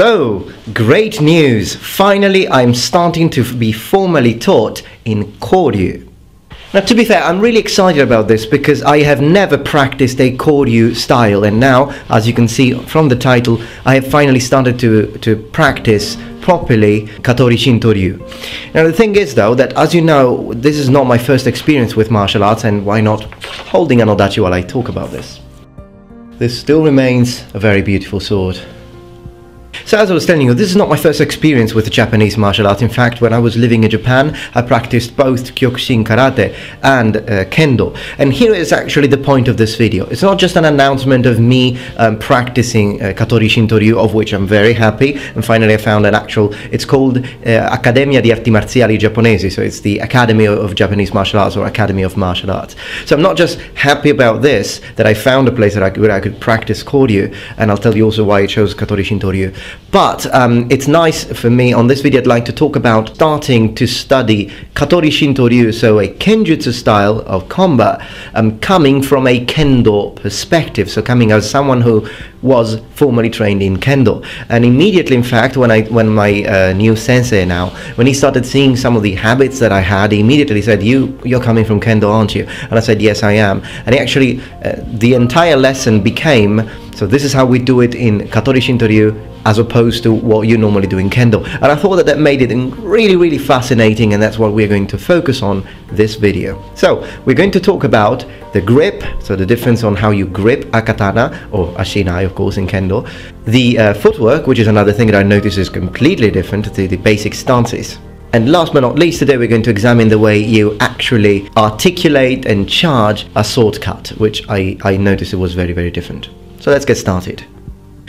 So, great news! Finally, I'm starting to be formally taught in Koryu. Now, to be fair, I'm really excited about this because I have never practiced a Koryu style, and now, as you can see from the title, I have finally started to practice properly Katori Shinto Ryu. Now, the thing is, though, that as you know, this is not my first experience with martial arts, and why not holding an odachi while I talk about this? This still remains a very beautiful sword. So as I was telling you, this is not my first experience with Japanese martial arts. In fact, when I was living in Japan, I practiced both Kyokushin Karate and Kendo. And here is actually the point of this video. It's not just an announcement of me practicing Katori Shinto Ryu, of which I'm very happy. And finally I found an actual, it's called Accademia di Arti Marziali Giapponesi. So it's the Academy of Japanese Martial Arts, or Academy of Martial Arts. So I'm not just happy about this, that I found a place that where I could practice Koryu, and I'll tell you also why I chose Katori Shinto Ryu. But it's nice for me, on this video I'd like to talk about starting to study Katori Shinto Ryu, so a Kenjutsu style of combat, coming from a Kendo perspective, so coming as someone who was formally trained in Kendo. And immediately, in fact, when my new sensei now, when he started seeing some of the habits that I had, he immediately said, you're coming from Kendo, aren't you? And I said, yes, I am. And he actually, the entire lesson became, so this is how we do it in Katori Shinto Ryu, as opposed to what you normally do in Kendo. And I thought that made it really, really fascinating, and that's what we're going to focus on this video. So, we're going to talk about the grip, so the difference on how you grip a katana, or a shinai, of course, in Kendo. The footwork, which is another thing that I noticed is completely different, the basic stances. And last but not least, today we're going to examine the way you actually articulate and charge a sword cut, which I noticed it was very, very different. So let's get started.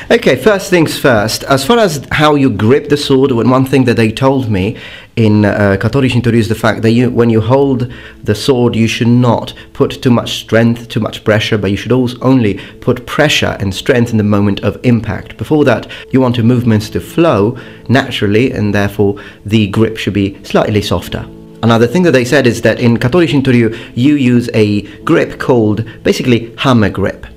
Okay, first things first, as far as how you grip the sword, one thing that they told me in Katori Shinto Ryu is the fact that when you hold the sword, you should not put too much strength, too much pressure, but you should only put pressure and strength in the moment of impact. Before that, you want your movements to flow naturally, and therefore the grip should be slightly softer. Another thing that they said is that in Katori Shinto Ryu, you use a grip called basically hammer grip.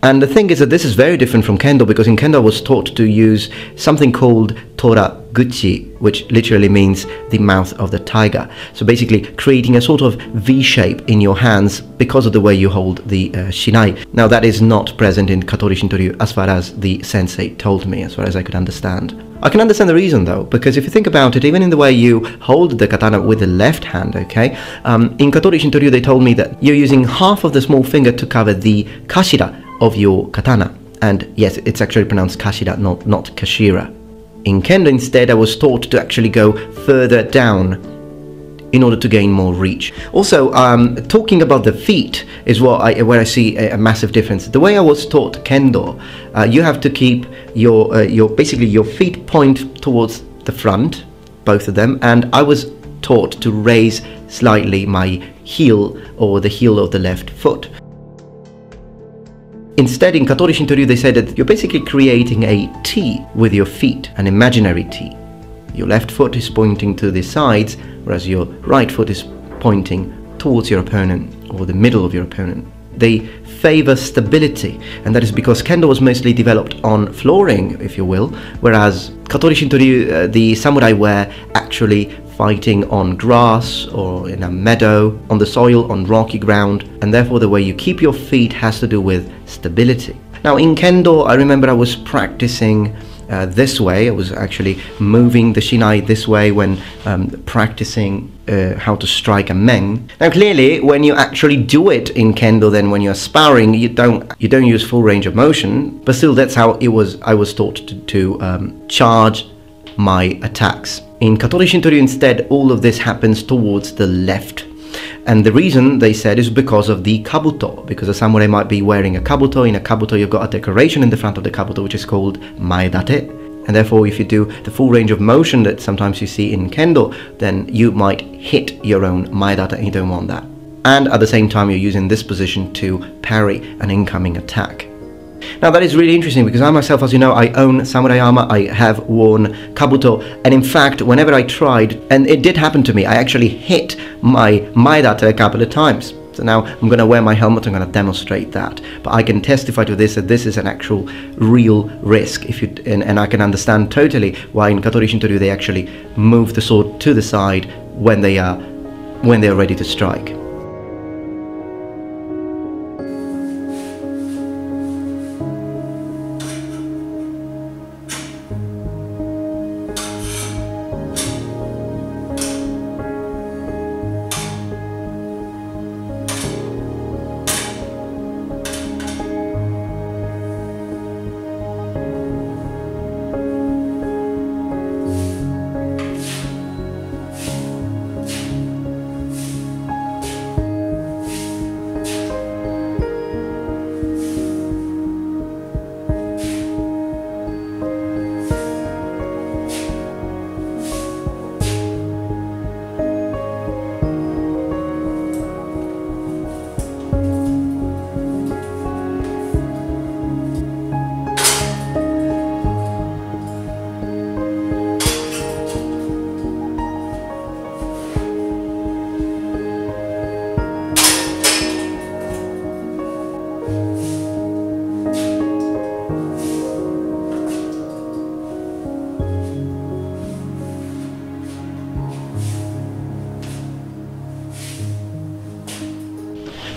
And the thing is that this is very different from Kendo, because in Kendo I was taught to use something called Toraguchi, which literally means the mouth of the tiger. So basically creating a sort of V shape in your hands because of the way you hold the shinai. Now that is not present in Katori Shinto Ryu, as far as the sensei told me, as far as I could understand. I can understand the reason though, because if you think about it, even in the way you hold the katana with the left hand, okay, in Katori Shinto Ryu they told me that you're using half of the small finger to cover the kashira of your katana. And yes, it's actually pronounced kashira, not kashira. In Kendo instead, I was taught to actually go further down in order to gain more reach. Also, talking about the feet is where I see a massive difference. The way I was taught Kendo, you have to keep basically your feet point towards the front, both of them, and I was taught to raise slightly my heel, or the heel of the left foot. Instead, in Katori Shinto Ryu, they said that you're basically creating a T with your feet, an imaginary T. Your left foot is pointing to the sides, whereas your right foot is pointing towards your opponent, or the middle of your opponent. They favor stability, and that is because Kendo was mostly developed on flooring, if you will, whereas Katori Shinto Ryu, the samurai were actually fighting on grass or in a meadow, on the soil, on rocky ground, and therefore the way you keep your feet has to do with stability. Now in Kendo, I remember I was practicing this way. I was actually moving the shinai this way when practicing how to strike a meng. Now clearly, when you actually do it in Kendo, then when you're sparring, you don't use full range of motion, but still that's how I was taught to charge my attacks. In Katori Shinto Ryu instead, all of this happens towards the left. And the reason, they said, is because of the kabuto, because a samurai might be wearing a kabuto. In a kabuto you've got a decoration in the front of the kabuto which is called maedate, and therefore if you do the full range of motion that sometimes you see in Kendo, then you might hit your own maedate, and you don't want that. And at the same time you're using this position to parry an incoming attack. Now that is really interesting, because I myself, as you know, I own samurai armor, I have worn kabuto, and in fact whenever I tried, and it did happen to me, I actually hit my maedate a couple of times. So now I'm going to wear my helmet, I'm going to demonstrate that. But I can testify to this, that this is an actual real risk. And I can understand totally why in Katori Shinto Ryu they actually move the sword to the side when they are ready to strike.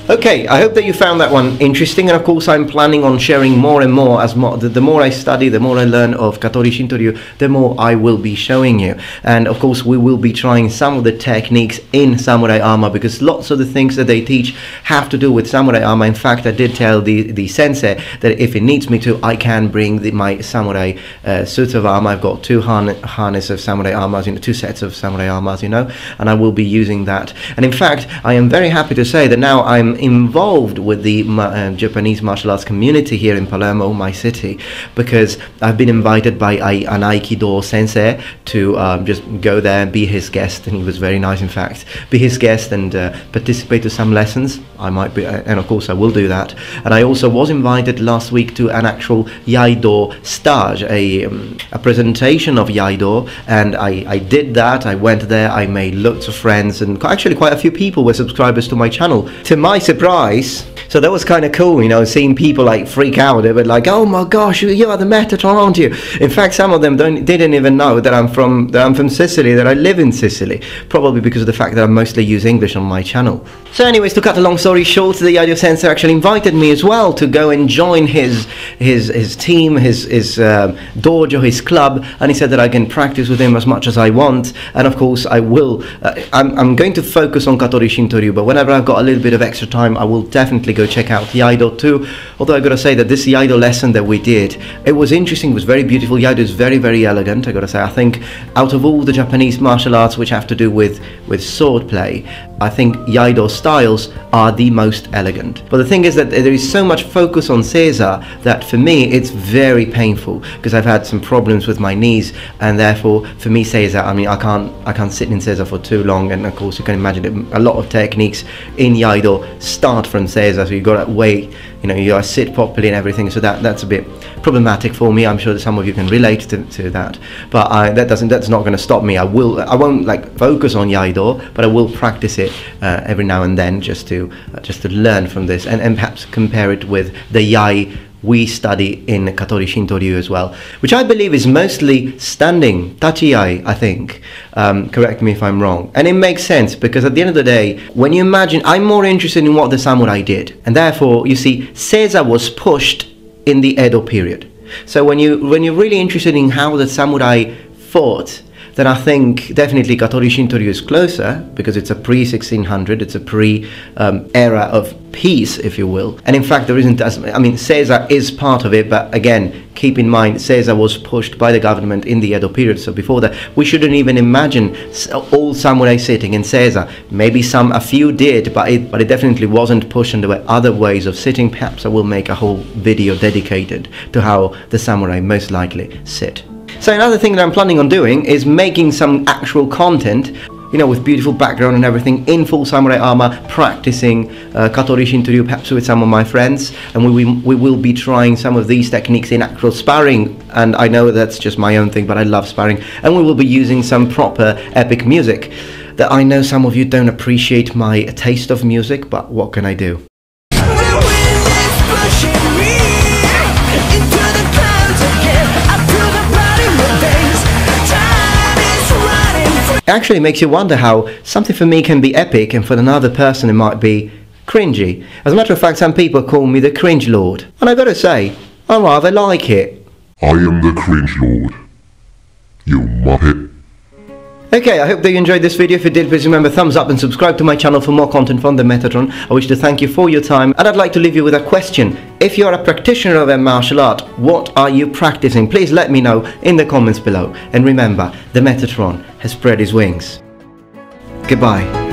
Okay, I hope that you found that one interesting, and of course I'm planning on sharing more and more. The more I study, the more I learn of Katori Shinto Ryu, the more I will be showing you. And of course we will be trying some of the techniques in samurai armor, because lots of the things that they teach have to do with samurai armor. In fact, I did tell the sensei that if it needs me to, I can bring my samurai suit of armor. I've got two harness of samurai armors, two sets of samurai armors, and I will be using that. And in fact, I am very happy to say that now I'm involved with the Japanese martial arts community here in Palermo, my city, because I've been invited by an Aikido sensei to just go there and be his guest, and he was very nice, in fact, be his guest and participate to some lessons. I might be, and of course I will do that. And I also was invited last week to an actual Iaido stage, a presentation of Iaido, and I did that. I went there, I made lots of friends, and actually quite a few people were subscribers to my channel, to my surprise. So that was kind of cool, seeing people like freak out. They were like, "Oh my gosh, you are the Metatron, aren't you?" In fact, some of them didn't even know that I'm from Sicily, that I live in Sicily, probably because of the fact that I mostly use English on my channel. So anyways, to cut a long story short, the Iaido sensei actually invited me as well to go and join his team, his dojo, his club, and he said that I can practice with him as much as I want. And of course I will. I'm going to focus on Katori Shinto Ryu, but whenever I've got a little bit of extra time, I will definitely go check out Iaido too. Although I gotta say that this Iaido lesson that we did, it was interesting, it was very beautiful. Iaido is very, very elegant, I gotta say. I think out of all the Japanese martial arts which have to do with sword play, I think Iaido styles are the most elegant. But the thing is that there is so much focus on Seiza that for me it's very painful, because I've had some problems with my knees, and therefore for me Seiza, I mean, I can't sit in Seiza for too long. And of course you can imagine that a lot of techniques in Iaido start from Seiza, so you got to wait, you got to sit properly and everything. So that's a bit problematic for me. I'm sure that some of you can relate to that, but that's not going to stop me. I won't like focus on Iaido, but I will practice it every now and then, just to learn from this, and perhaps compare it with the Yai we study in Katori Shinto Ryu as well, which I believe is mostly standing, tachi-yai, I think. Correct me if I'm wrong. And it makes sense, because at the end of the day, when you imagine, I'm more interested in what the samurai did, and therefore, you see, Seiza was pushed in the Edo period. So when you're really interested in how the samurai fought, then I think definitely Katori Shinto Ryu is closer, because it's a pre-1600, it's a pre-era of peace, if you will. And in fact, there isn't Seiza is part of it, but again, keep in mind, Seiza was pushed by the government in the Edo period, so before that, we shouldn't even imagine all samurai sitting in Seiza. Maybe a few did, but it definitely wasn't pushed, and there were other ways of sitting. Perhaps I will make a whole video dedicated to how the samurai most likely sit. So another thing that I'm planning on doing is making some actual content, with beautiful background and everything, in full samurai armor, practicing Katori Shinto Ryu, perhaps with some of my friends, and we will be trying some of these techniques in actual sparring. And I know that's just my own thing, but I love sparring, and we will be using some proper epic music. that I know some of you don't appreciate my taste of music, but what can I do? It actually makes you wonder how something for me can be epic and for another person it might be cringy. As a matter of fact, some people call me the cringe lord, and I gotta say, I rather like it. I am the cringe lord, you muppet. Okay, I hope that you enjoyed this video. If you did, please remember thumbs up and subscribe to my channel for more content from the Metatron. I wish to thank you for your time, and I'd like to leave you with a question. If you're a practitioner of a martial art, what are you practicing? Please let me know in the comments below. And remember, the Metatron has spread his wings. Goodbye.